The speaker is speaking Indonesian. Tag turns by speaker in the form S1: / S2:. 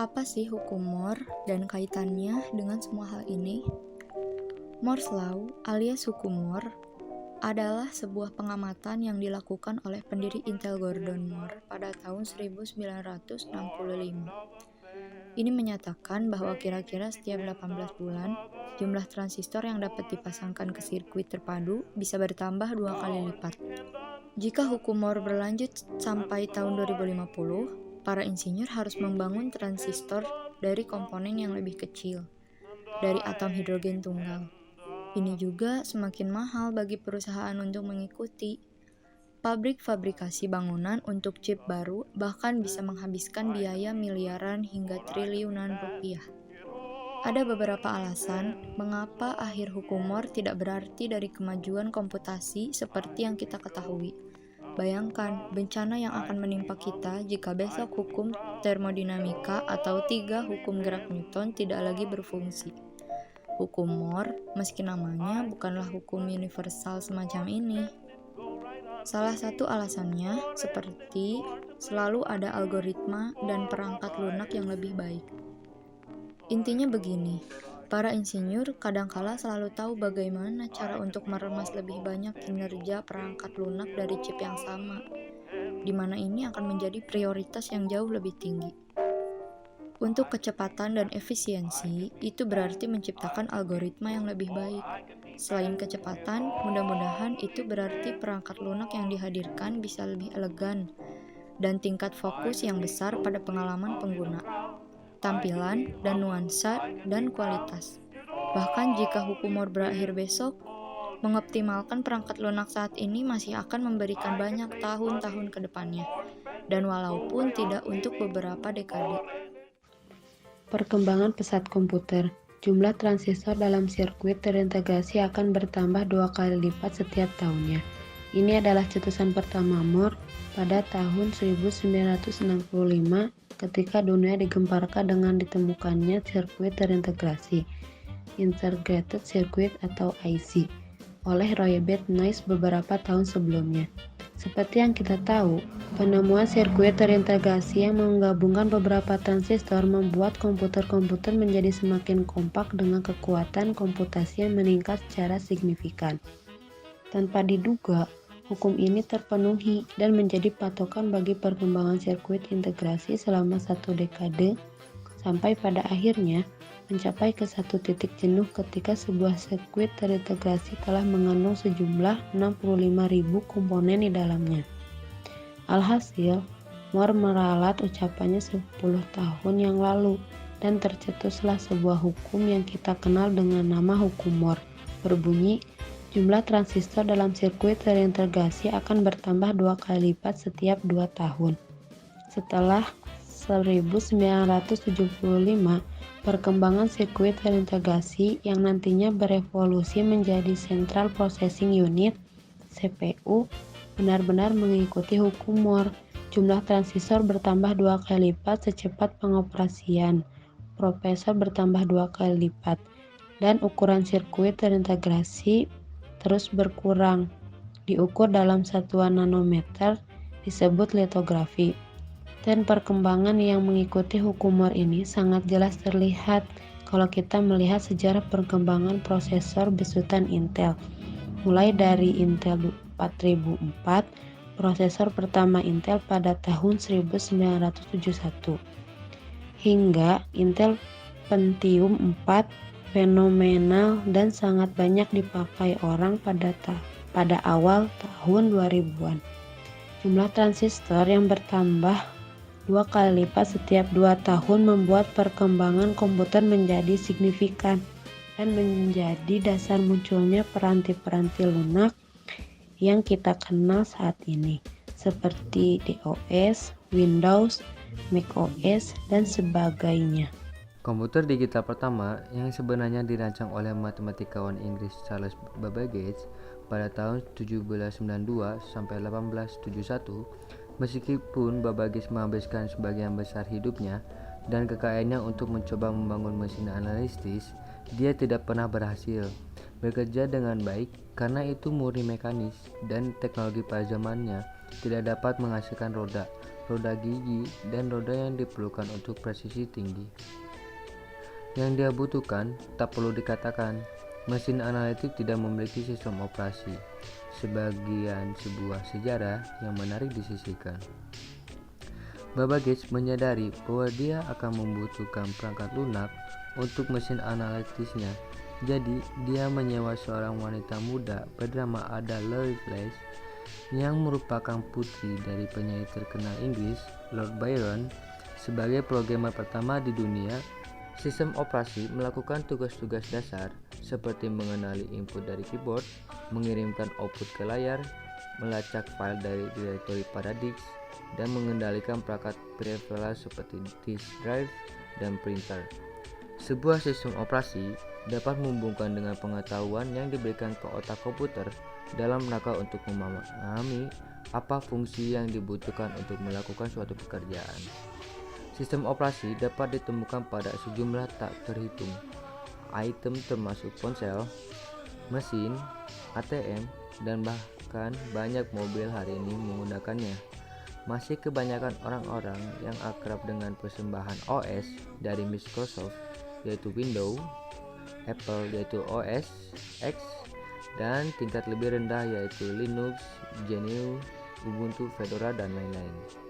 S1: Apa sih hukum Moore dan kaitannya dengan semua hal ini? Moore's Law alias hukum Moore adalah sebuah pengamatan yang dilakukan oleh pendiri Intel Gordon Moore pada tahun 1965. Ini menyatakan bahwa kira-kira setiap 18 bulan, jumlah transistor yang dapat dipasangkan ke sirkuit terpadu bisa bertambah 2 kali lipat. Jika hukum Moore berlanjut sampai tahun 2050, para insinyur harus membangun transistor dari komponen yang lebih kecil, dari atom hidrogen tunggal. Ini juga semakin mahal bagi perusahaan untuk mengikuti. Pabrik fabrikasi bangunan untuk chip baru bahkan bisa menghabiskan biaya miliaran hingga triliunan rupiah. Ada beberapa alasan mengapa akhir hukum Moore tidak berarti dari kemajuan komputasi seperti yang kita ketahui. Bayangkan bencana yang akan menimpa kita jika besok hukum termodinamika atau 3 hukum gerak Newton tidak lagi berfungsi. Hukum Moore, meski namanya, bukanlah hukum universal semacam ini. Salah satu alasannya seperti selalu ada algoritma dan perangkat lunak yang lebih baik. Intinya begini, para insinyur kadangkala selalu tahu bagaimana cara untuk meremas lebih banyak kinerja perangkat lunak dari chip yang sama, di mana ini akan menjadi prioritas yang jauh lebih tinggi. Untuk kecepatan dan efisiensi, itu berarti menciptakan algoritma yang lebih baik. Selain kecepatan, mudah-mudahan itu berarti perangkat lunak yang dihadirkan bisa lebih elegan dan tingkat fokus yang besar pada pengalaman pengguna, tampilan dan nuansa dan kualitas. Bahkan jika hukum Moore berakhir besok, mengoptimalkan perangkat lunak saat ini masih akan memberikan banyak tahun-tahun ke depannya, dan walaupun tidak untuk beberapa dekade.
S2: Perkembangan pesat komputer. Jumlah transistor dalam sirkuit terintegrasi akan bertambah 2 kali lipat setiap tahunnya. Ini adalah cetusan pertama Moore pada tahun 1965 ketika dunia digemparkan dengan ditemukannya sirkuit terintegrasi, Integrated Circuit atau IC, oleh Roy Benoist beberapa tahun sebelumnya. Seperti yang kita tahu, penemuan sirkuit terintegrasi yang menggabungkan beberapa transistor membuat komputer-komputer menjadi semakin kompak dengan kekuatan komputasi yang meningkat secara signifikan. Tanpa diduga, hukum ini terpenuhi dan menjadi patokan bagi perkembangan sirkuit integrasi selama 1 dekade, sampai pada akhirnya mencapai ke satu titik jenuh ketika sebuah sirkuit terintegrasi telah mengandung sejumlah 65.000 komponen di dalamnya. Alhasil, Moore meralat ucapannya 10 tahun yang lalu dan tercetuslah sebuah hukum yang kita kenal dengan nama hukum Moore. Berbunyi, jumlah transistor dalam sirkuit terintegrasi akan bertambah 2 kali lipat setiap 2 tahun. Setelah 1975, perkembangan sirkuit terintegrasi yang nantinya berevolusi menjadi Central Processing Unit (CPU) benar-benar mengikuti hukum Moore. Jumlah transistor bertambah 2 kali lipat secepat pengoperasian, prosesor bertambah 2 kali lipat, dan ukuran sirkuit terintegrasi terus berkurang. Diukur dalam satuan nanometer disebut litografi. Dan perkembangan yang mengikuti hukum Moore ini sangat jelas terlihat kalau kita melihat sejarah perkembangan prosesor besutan Intel. Mulai dari Intel 4004, prosesor pertama Intel pada tahun 1971, hingga Intel Pentium 4 fenomenal dan sangat banyak dipakai orang pada awal tahun 2000-an. Jumlah transistor yang bertambah 2 kali lipat setiap 2 tahun membuat perkembangan komputer menjadi signifikan dan menjadi dasar munculnya peranti-peranti lunak yang kita kenal saat ini, seperti DOS, Windows, macOS, dan sebagainya.
S3: Komputer digital pertama yang sebenarnya dirancang oleh matematikawan Inggris Charles Babbage pada tahun 1792 sampai 1871, meskipun Babbage menghabiskan sebagian besar hidupnya dan kekayaannya untuk mencoba membangun mesin analisis, dia tidak pernah berhasil bekerja dengan baik karena itu murni mekanis dan teknologi pada zamannya tidak dapat menghasilkan roda gigi, dan roda yang diperlukan untuk presisi tinggi. Yang dia butuhkan tak perlu dikatakan, mesin analitik tidak memiliki sistem operasi. Sebuah sejarah yang menarik disisihkan. Babbage menyadari bahwa dia akan membutuhkan perangkat lunak untuk mesin analitisnya. Jadi, dia menyewa seorang wanita muda bernama Ada Lovelace yang merupakan putri dari penyair terkenal Inggris, Lord Byron, sebagai programmer pertama di dunia. Sistem operasi melakukan tugas-tugas dasar seperti mengenali input dari keyboard, mengirimkan output ke layar, melacak file dari direktori pada disk, dan mengendalikan perangkat peripheral seperti disk drive dan printer. Sebuah sistem operasi dapat menghubungkan dengan pengetahuan yang diberikan ke otak komputer dalam rangka untuk memahami apa fungsi yang dibutuhkan untuk melakukan suatu pekerjaan. Sistem operasi dapat ditemukan pada sejumlah tak terhitung item termasuk ponsel, mesin, ATM, dan bahkan banyak mobil hari ini menggunakannya. Masih kebanyakan orang-orang yang akrab dengan persembahan OS dari Microsoft yaitu Windows, Apple yaitu OS X, dan tingkat lebih rendah yaitu Linux, GNU, Ubuntu, Fedora, dan lain-lain.